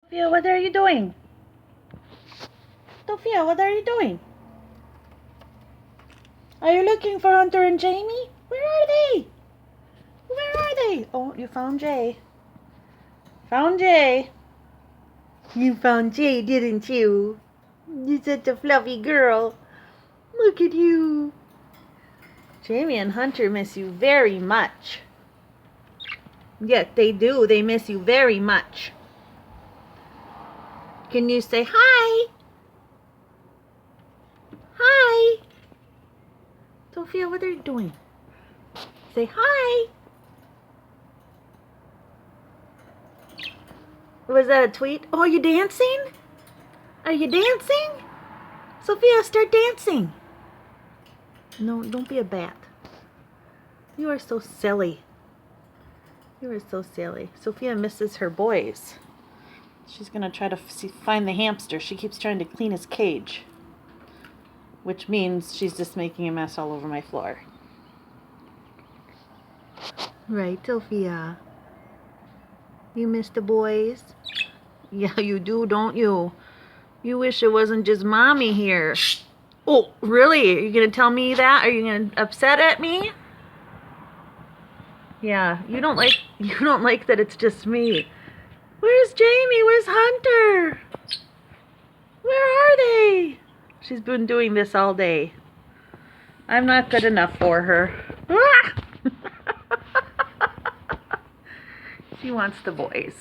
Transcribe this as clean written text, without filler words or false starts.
Sophia, what are you doing? Sophia, what are you doing? Are you looking for Hunter and Jamie? Where are they? Where are they? Oh, you found Jay. Found Jay. You found Jay, didn't you? You're such a fluffy girl. Look at you. Jamie and Hunter miss you very much. Yes, they do. They miss you very much. Can you say hi? Hi. Sophia, what are you doing? Say hi. Was that a tweet? Oh, are you dancing? Are you dancing? Sophia, start dancing. No, don't be a bat. You are so silly. You are so silly. Sophia misses her boys. She's going to try to find the hamster. She keeps trying to clean his cage. Which means she's just making a mess all over my floor. Right, Sophia? You miss the boys? Yeah, you do, don't you? You wish it wasn't just Mommy here. Oh, really? Are you going to tell me that? Are you going to upset at me? Yeah, you don't like that it's just me. Where's Jamie? Where's Hunter? Where are they? She's been doing this all day. I'm not good enough for her. Ah! She wants the boys.